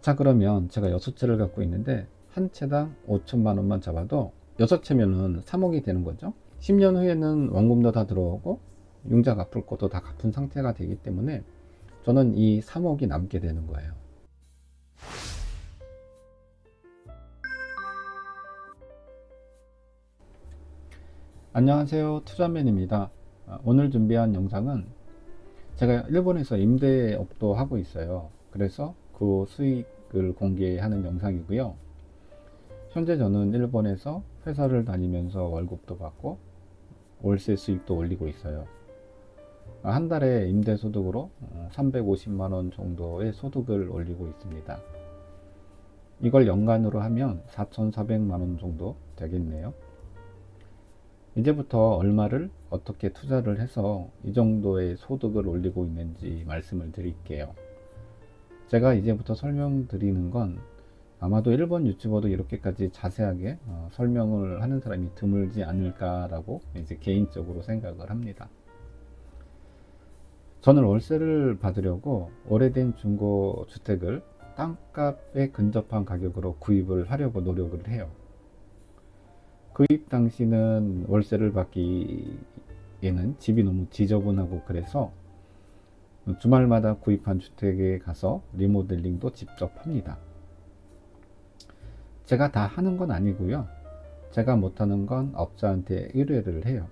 자, 그러면 제가 6채를 갖고 있는데 한 채당 5천만 원만 잡아도 6채면은 3억이 되는 거죠. 10년 후에는 원금도 다 들어오고 융자 갚을 것도 다 갚은 상태가 되기 때문에 저는 이 3억이 남게 되는 거예요. 안녕하세요, 투자맨입니다. 오늘 준비한 영상은 제가 일본에서 임대업도 하고 있어요. 그래서 그 수익을 공개하는 영상이고요. 현재 저는 일본에서 회사를 다니면서 월급도 받고 월세 수익도 올리고 있어요. 한 달에 임대 소득으로 350만 원 정도의 소득을 올리고 있습니다. 이걸 연간으로 하면 4,400만 원 정도 되겠네요. 이제부터 얼마를 어떻게 투자를 해서 이 정도의 소득을 올리고 있는지 말씀을 드릴게요. 제가 이제부터 설명드리는 건 아마도 일본 유튜버도 이렇게까지 자세하게 설명을 하는 사람이 드물지 않을까라고 이제 개인적으로 생각을 합니다. 저는 월세를 받으려고 오래된 중고 주택을 땅값에 근접한 가격으로 구입을 하려고 노력을 해요. 구입 당시는 월세를 받기에는 집이 너무 지저분하고 그래서 주말마다 구입한 주택에 가서 리모델링도 직접 합니다. 제가 다 하는 건 아니고요. 제가 못하는 건 업자한테 의뢰를 해요.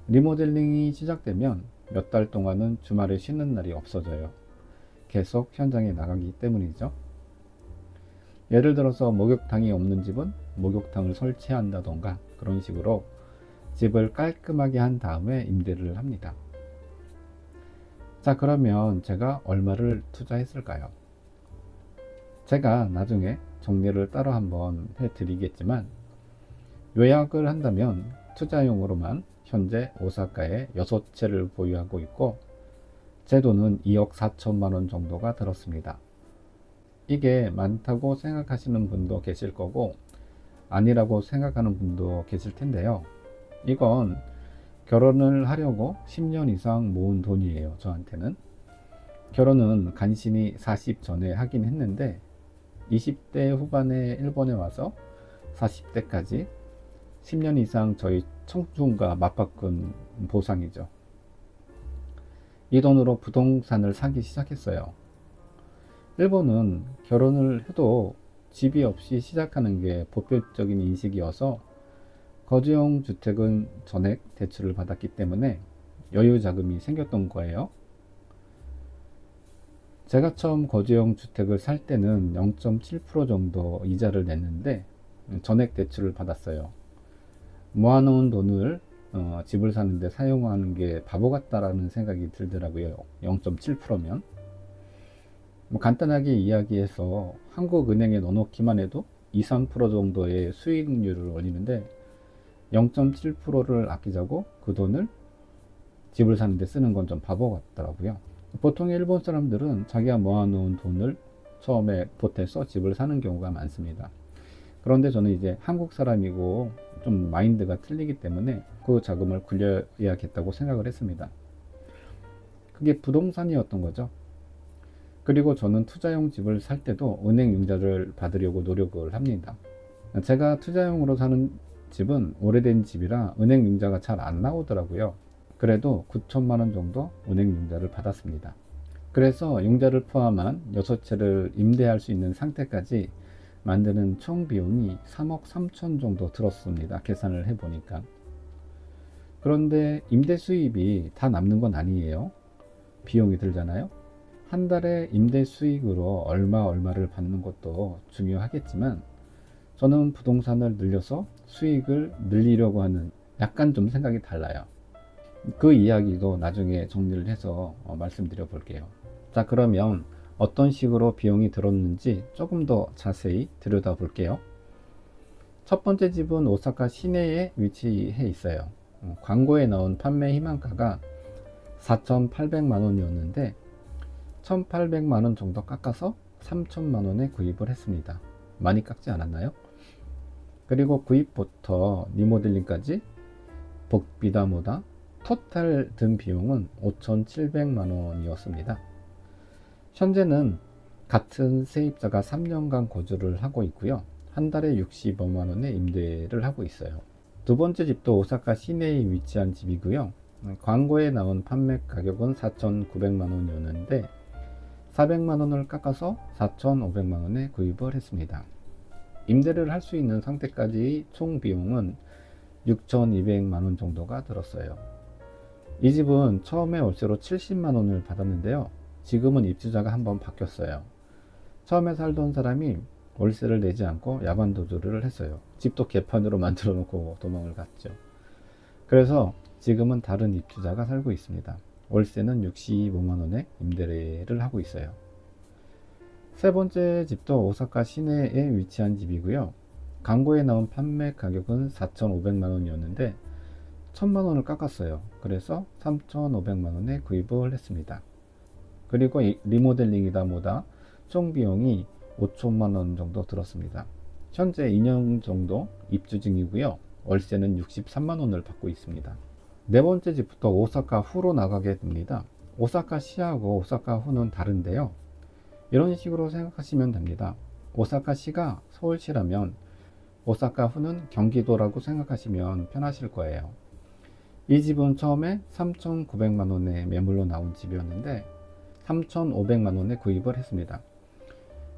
리모델링이 시작되면 몇 달 동안은 주말에 쉬는 날이 없어져요. 계속 현장에 나가기 때문이죠. 예를 들어서 목욕탕이 없는 집은 목욕탕을 설치한다던가 그런 식으로 집을 깔끔하게 한 다음에 임대를 합니다. 자, 그러면 제가 얼마를 투자했을까요? 제가 나중에 정리를 따로 한번 해드리겠지만 요약을 한다면 투자용으로만 현재 오사카에 6채를 보유하고 있고 제 돈은 2억 4천만 원 정도가 들었습니다. 이게 많다고 생각하시는 분도 계실 거고 아니라고 생각하는 분도 계실 텐데요. 이건 결혼을 하려고 10년 이상 모은 돈이에요. 저한테는. 결혼은 간신히 40 전에 하긴 했는데 20대 후반에 일본에 와서 40대까지 10년 이상 저희 청춘과 맞바꾼 보상이죠. 이 돈으로 부동산을 사기 시작했어요. 일본은 결혼을 해도 집이 없이 시작하는 게 보편적인 인식이어서 거주용 주택은 전액 대출을 받았기 때문에 여유 자금이 생겼던 거예요. 제가 처음 거주용 주택을 살 때는 0.7% 정도 이자를 냈는데 전액 대출을 받았어요. 모아놓은 돈을 집을 사는데 사용하는 게 바보 같다라는 생각이 들더라고요. 0.7%면. 간단하게 이야기해서 한국은행에 넣어놓기만 해도 2, 3% 정도의 수익률을 올리는데 0.7%를 아끼자고 그 돈을 집을 사는데 쓰는 건 좀 바보 같더라고요. 보통 일본 사람들은 자기가 모아놓은 돈을 처음에 보태서 집을 사는 경우가 많습니다. 그런데 저는 이제 한국 사람이고 좀 마인드가 틀리기 때문에 그 자금을 굴려야겠다고 생각을 했습니다. 그게 부동산이었던 거죠. 그리고 저는 투자용 집을 살 때도 은행 융자를 받으려고 노력을 합니다. 제가 투자용으로 사는 집은 오래된 집이라 은행 융자가 잘 안 나오더라고요. 그래도 9천만 원 정도 은행 융자를 받았습니다. 그래서 융자를 포함한 6채를 임대할 수 있는 상태까지 만드는 총 비용이 3억 3천 정도 들었습니다. 계산을 해보니까. 그런데 임대 수입이 다 남는 건 아니에요. 비용이 들잖아요. 한 달에 임대 수익으로 얼마를 받는 것도 중요하겠지만 저는 부동산을 늘려서 수익을 늘리려고 하는 약간 좀 생각이 달라요. 그 이야기도 나중에 정리를 해서 말씀드려 볼게요. 자, 그러면 어떤 식으로 비용이 들었는지 조금 더 자세히 들여다 볼게요. 첫 번째 집은 오사카 시내에 위치해 있어요. 광고에 나온 판매 희망가가 4,800만 원이었는데 1,800만 원 정도 깎아서 3천만 원에 구입을 했습니다. 많이 깎지 않았나요? 그리고 구입부터 리모델링까지 복비다 뭐다 토탈 든 비용은 5,700만 원이었습니다. 현재는 같은 세입자가 3년간 거주를 하고 있고요. 한 달에 65만 원의 임대를 하고 있어요. 두 번째 집도 오사카 시내에 위치한 집이고요. 광고에 나온 판매 가격은 4,900만 원이었는데 400만 원을 깎아서 4,500만 원에 구입을 했습니다. 임대를 할 수 있는 상태까지 총 비용은 6,200만 원 정도가 들었어요. 이 집은 처음에 월세로 70만 원을 받았는데요. 지금은 입주자가 한번 바뀌었어요. 처음에 살던 사람이 월세를 내지 않고 야반 도주를 했어요. 집도 개판으로 만들어 놓고 도망을 갔죠. 그래서 지금은 다른 입주자가 살고 있습니다. 월세는 65만 원에 임대를 하고 있어요. 세 번째 집도 오사카 시내에 위치한 집이고요. 광고에 나온 판매 가격은 4,500만 원이었는데 1,000만 원을 깎았어요. 그래서 3,500만 원에 구입을 했습니다. 그리고 리모델링이다 뭐다 총 비용이 5천만 원 정도 들었습니다. 현재 2년 정도 입주 중이고요. 월세는 63만 원을 받고 있습니다. 네 번째 집부터 오사카 후로 나가게 됩니다. 오사카 시하고 오사카 후는 다른데요. 이런 식으로 생각하시면 됩니다. 오사카 시가 서울시라면 오사카 후는 경기도라고 생각하시면 편하실 거예요. 이 집은 처음에 3,900만 원에 매물로 나온 집이었는데 3,500만 원에 구입을 했습니다.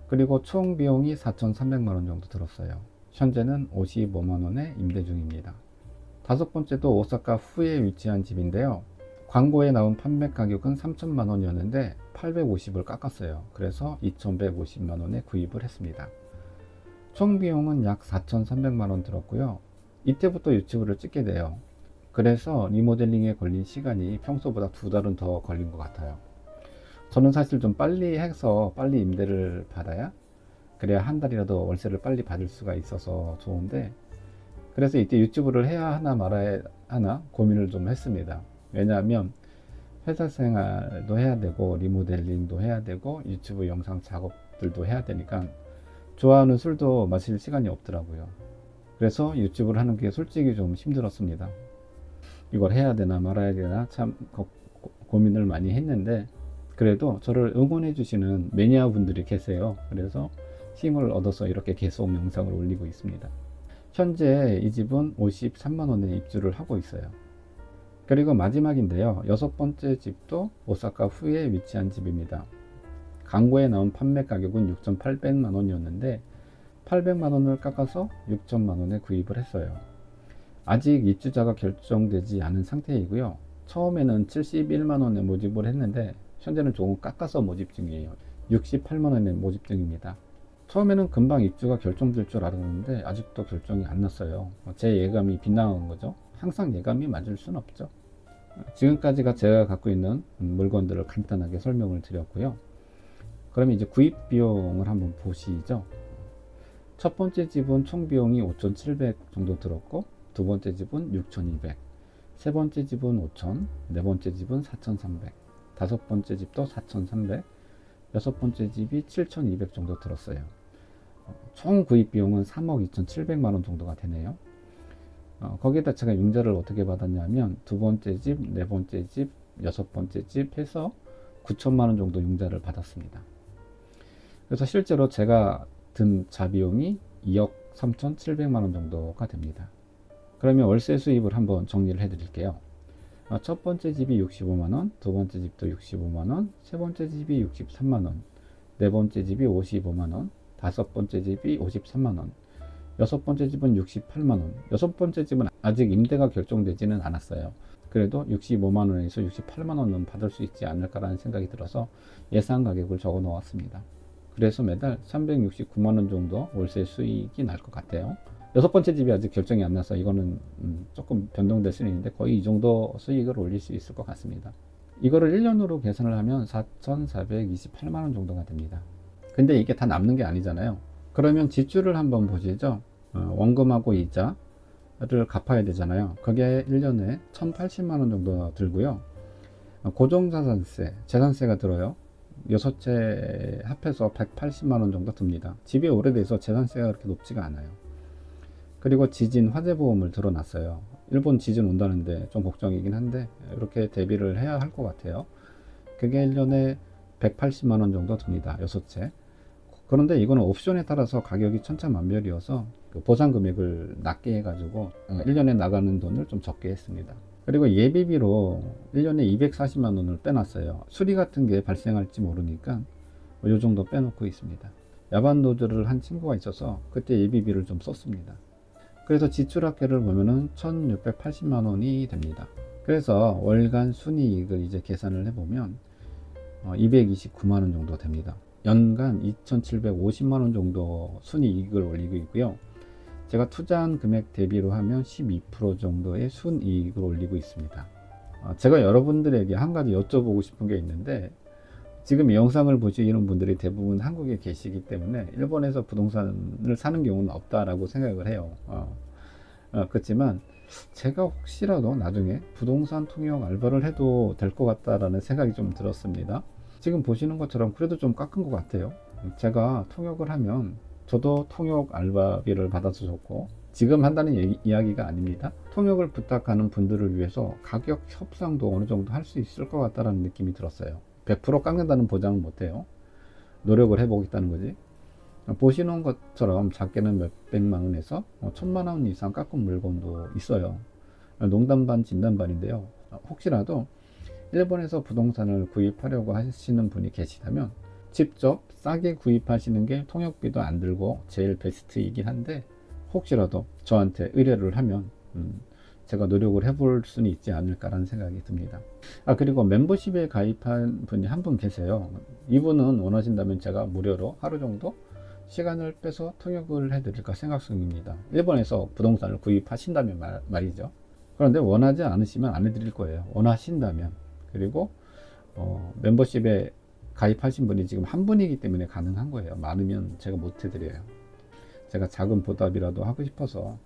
그리고 총 비용이 4,300만 원 정도 들었어요. 현재는 55만 원에 임대 중입니다. 다섯 번째도 오사카 후에 위치한 집인데요. 광고에 나온 판매 가격은 3천만 원이었는데 850을 깎았어요. 그래서 2,150만 원에 구입을 했습니다. 총 비용은 약 4,300만 원 들었고요. 이때부터 유튜브를 찍게 돼요. 그래서 리모델링에 걸린 시간이 평소보다 2달은 더 걸린 것 같아요. 저는 사실 좀 빨리 해서 빨리 임대를 받아야 그래야 한 달이라도 월세를 빨리 받을 수가 있어서 좋은데, 그래서 이때 유튜브를 해야 하나 말아야 하나 고민을 좀 했습니다. 왜냐하면 회사 생활도 해야 되고 리모델링도 해야 되고 유튜브 영상 작업들도 해야 되니까 좋아하는 술도 마실 시간이 없더라고요. 그래서 유튜브를 하는 게 솔직히 좀 힘들었습니다. 이걸 해야 되나 말아야 되나 참 고민을 많이 했는데, 그래도 저를 응원해 주시는 매니아 분들이 계세요. 그래서 힘을 얻어서 이렇게 계속 영상을 올리고 있습니다. 현재 이 집은 53만 원에 입주를 하고 있어요. 그리고 마지막인데요. 여섯 번째 집도 오사카 후에 위치한 집입니다. 광고에 나온 판매 가격은 6,800만 원이었는데 800만 원을 깎아서 6천만 원에 구입을 했어요. 아직 입주자가 결정되지 않은 상태이고요. 처음에는 71만 원에 모집을 했는데 현재는 조금 깎아서 모집 중이에요. 68만 원에 모집 중입니다. 처음에는 금방 입주가 결정될 줄 알았는데 아직도 결정이 안 났어요. 제 예감이 빗나간 거죠. 항상 예감이 맞을 수는 없죠. 지금까지가 제가 갖고 있는 물건들을 간단하게 설명을 드렸고요. 그러면 이제 구입 비용을 한번 보시죠. 첫 번째 집은 총 비용이 5,700 정도 들었고, 두 번째 집은 6,200, 세 번째 집은 5,000, 네 번째 집은 4,300, 다섯 번째 집도 4,300, 여섯 번째 집이 7,200 정도 들었어요. 총 구입 비용은 3억 2,700만 원 정도가 되네요. 거기에다 제가 융자를 어떻게 받았냐면 두 번째 집, 네 번째 집, 여섯 번째 집 해서 9천만 원 정도 융자를 받았습니다. 그래서 실제로 제가 든 자비용이 2억 3,700만 원 정도가 됩니다. 그러면 월세 수입을 한번 정리를 해 드릴게요. 첫 번째 집이 65만 원, 두 번째 집도 65만 원, 세 번째 집이 63만 원, 네 번째 집이 55만 원, 다섯 번째 집이 53만 원, 여섯 번째 집은 68만 원. 여섯 번째 집은 아직 임대가 결정되지는 않았어요. 그래도 65만 원에서 68만 원은 받을 수 있지 않을까라는 생각이 들어서 예상 가격을 적어 놓았습니다. 그래서 매달 369만 원 정도 월세 수익이 날 것 같아요. 여섯 번째 집이 아직 결정이 안 나서 이거는 조금 변동될 수는 있는데 거의 이 정도 수익을 올릴 수 있을 것 같습니다. 이거를 1년으로 계산을 하면 4,428만 원 정도가 됩니다. 근데 이게 다 남는 게 아니잖아요. 그러면 지출을 한번 보시죠. 원금하고 이자를 갚아야 되잖아요. 그게 1년에 1,080만 원 정도 들고요. 고정자산세, 재산세가 들어요. 여섯 채 합해서 180만 원 정도 듭니다. 집이 오래돼서 재산세가 그렇게 높지가 않아요. 그리고 지진 화재보험을 들어놨어요. 일본 지진 온다는데 좀 걱정이긴 한데 이렇게 대비를 해야 할 것 같아요. 그게 1년에 180만 원 정도 듭니다. 여섯 채. 그런데 이거는 옵션에 따라서 가격이 천차만별이어서 그 보상 금액을 낮게 해가지고 1년에 나가는 돈을 좀 적게 했습니다. 그리고 예비비로 1년에 240만 원을 빼놨어요. 수리 같은 게 발생할지 모르니까 이 정도 빼놓고 있습니다. 야반 노즐을 한 친구가 있어서 그때 예비비를 좀 썼습니다. 그래서 지출합계를 보면은 1680만 원이 됩니다. 그래서 월간 순이익을 이제 계산을 해보면 229만 원 정도 됩니다. 연간 2750만 원 정도 순이익을 올리고 있고요. 제가 투자한 금액 대비로 하면 12% 정도의 순이익을 올리고 있습니다. 제가 여러분들에게 한 가지 여쭤보고 싶은 게 있는데, 지금 이 영상을 보시는 분들이 대부분 한국에 계시기 때문에 일본에서 부동산을 사는 경우는 없다라고 생각을 해요. 그렇지만 제가 혹시라도 나중에 부동산 통역 알바를 해도 될 것 같다라는 생각이 좀 들었습니다. 지금 보시는 것처럼 그래도 좀 깎은 것 같아요. 제가 통역을 하면 저도 통역 알바비를 받아서 좋고, 지금 한다는 이야기가 아닙니다. 통역을 부탁하는 분들을 위해서 가격 협상도 어느 정도 할 수 있을 것 같다는 느낌이 들었어요. 100% 깎는다는 보장은 못해요. 노력을 해보겠다는 거지. 보시는 것처럼 작게는 몇백만 원에서 1000만 원 이상 깎은 물건도 있어요. 농담 반 진담 반인데요. 혹시라도 일본에서 부동산을 구입하려고 하시는 분이 계시다면 직접 싸게 구입하시는 게 통역비도 안 들고 제일 베스트이긴 한데, 혹시라도 저한테 의뢰를 하면 제가 노력을 해볼 수는 있지 않을까라는 생각이 듭니다. 그리고 멤버십에 가입한 분이 한 분 계세요. 이분은 원하신다면 제가 무료로 하루 정도 시간을 빼서 통역을 해드릴까 생각 중입니다. 일본에서 부동산을 구입하신다면 말이죠. 그런데 원하지 않으시면 안 해드릴 거예요. 원하신다면. 그리고 멤버십에 가입하신 분이 지금 한 분이기 때문에 가능한 거예요. 많으면 제가 못 해드려요. 제가 작은 보답이라도 하고 싶어서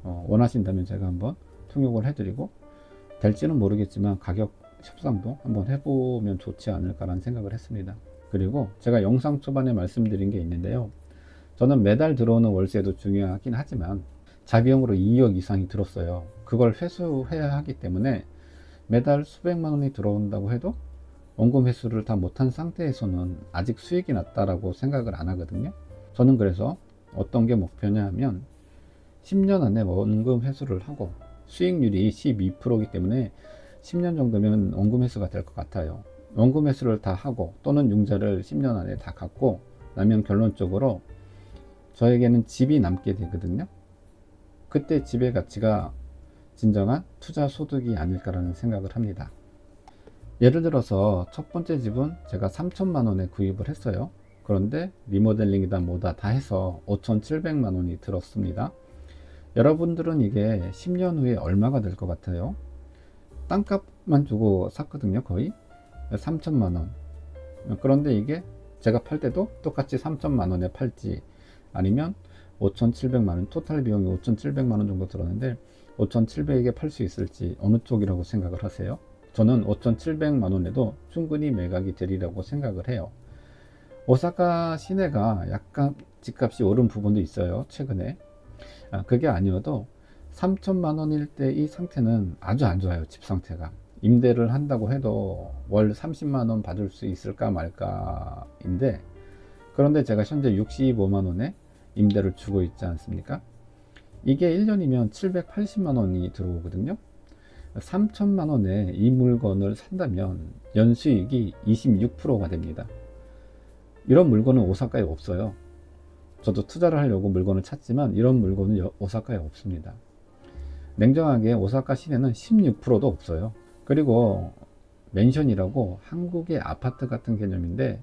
원하신다면 제가 한번 통역을 해드리고, 될지는 모르겠지만 가격 협상도 한번 해보면 좋지 않을까라는 생각을 했습니다. 그리고 제가 영상 초반에 말씀드린 게 있는데요. 저는 매달 들어오는 월세도 중요하긴 하지만 자비용으로 2억 이상이 들었어요. 그걸 회수해야 하기 때문에 매달 수백만 원이 들어온다고 해도 원금 회수를 다 못한 상태에서는 아직 수익이 났다라고 생각을 안 하거든요. 저는 그래서 어떤 게 목표냐 하면 10년 안에 원금 회수를 하고, 수익률이 12%이기 때문에 10년 정도면 원금 회수가 될 것 같아요. 원금 회수를 다 하고 또는 융자를 10년 안에 다 갚고 나면 결론적으로 저에게는 집이 남게 되거든요. 그때 집의 가치가 진정한 투자 소득이 아닐까라는 생각을 합니다. 예를 들어서 첫 번째 집은 제가 3천만 원에 구입을 했어요. 그런데 리모델링이다 뭐다 다 해서 5,700만 원이 들었습니다. 여러분들은 이게 10년 후에 얼마가 될 것 같아요? 땅값만 주고 샀거든요. 거의 3천만 원. 그런데 이게 제가 팔 때도 똑같이 3천만 원에 팔지, 아니면 5,700만 원, 토탈 비용이 5,700만 원 정도 들었는데 5,700에 팔 수 있을지 어느 쪽이라고 생각을 하세요? 저는 5,700만 원에도 충분히 매각이 되리라고 생각을 해요. 오사카 시내가 약간 집값이 오른 부분도 있어요, 최근에. 그게 아니어도 3천만 원일 때 이 상태는 아주 안 좋아요. 집 상태가. 임대를 한다고 해도 월 30만 원 받을 수 있을까 말까인데, 그런데 제가 현재 65만 원에 임대를 주고 있지 않습니까? 이게 1년이면 780만 원이 들어오거든요. 3천만 원에 이 물건을 산다면 연수익이 26%가 됩니다. 이런 물건은 오사카에 없어요. 저도 투자를 하려고 물건을 찾지만 이런 물건은 오사카에 없습니다. 냉정하게 오사카 시내는 16%도 없어요. 그리고 맨션이라고 한국의 아파트 같은 개념인데,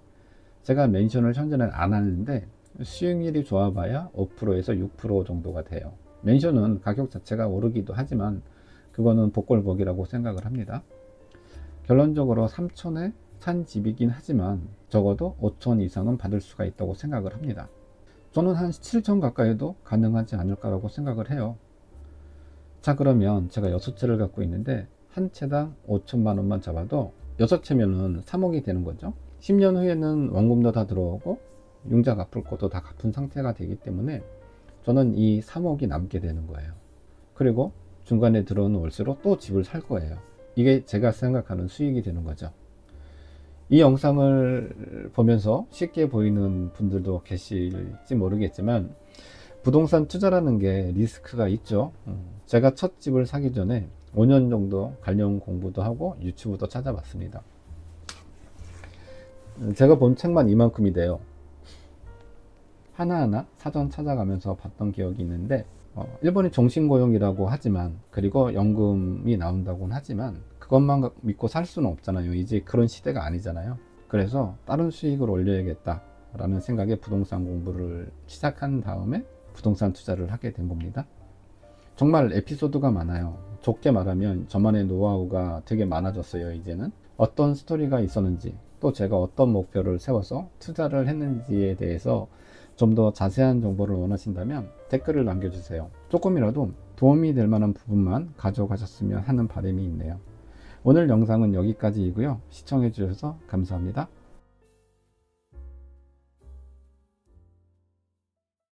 제가 맨션을 현재는 안 하는데 수익률이 좋아봐야 5%에서 6% 정도가 돼요. 맨션은 가격 자체가 오르기도 하지만 그거는 복골복이라고 생각을 합니다. 결론적으로 3천에 산 집이긴 하지만 적어도 5천 이상은 받을 수가 있다고 생각을 합니다. 저는 한 7천 가까이도 가능하지 않을까라고 생각을 해요. 자, 그러면 제가 6채를 갖고 있는데 한 채당 5천만 원만 잡아도 6채면은 3억이 되는 거죠. 10년 후에는 원금도 다 들어오고 융자 갚을 것도 다 갚은 상태가 되기 때문에 저는 이 3억이 남게 되는 거예요. 그리고 중간에 들어오는 월세로 또 집을 살 거예요. 이게 제가 생각하는 수익이 되는 거죠. 이 영상을 보면서 쉽게 보이는 분들도 계실지 모르겠지만 부동산 투자라는 게 리스크가 있죠. 제가 첫 집을 사기 전에 5년 정도 관련 공부도 하고 유튜브도 찾아봤습니다. 제가 본 책만 이만큼이 돼요. 하나하나 사전 찾아가면서 봤던 기억이 있는데 일본이 종신고용이라고 하지만, 그리고 연금이 나온다고는 하지만 그것만 믿고 살 수는 없잖아요. 이제 그런 시대가 아니잖아요. 그래서 다른 수익을 올려야겠다 라는 생각에 부동산 공부를 시작한 다음에 부동산 투자를 하게 된 겁니다. 정말 에피소드가 많아요. 좋게 말하면 저만의 노하우가 되게 많아졌어요. 이제는 어떤 스토리가 있었는지, 또 제가 어떤 목표를 세워서 투자를 했는지에 대해서 좀 더 자세한 정보를 원하신다면 댓글을 남겨주세요. 조금이라도 도움이 될 만한 부분만 가져가셨으면 하는 바람이 있네요. 오늘 영상은 여기까지이고요. 시청해 주셔서 감사합니다.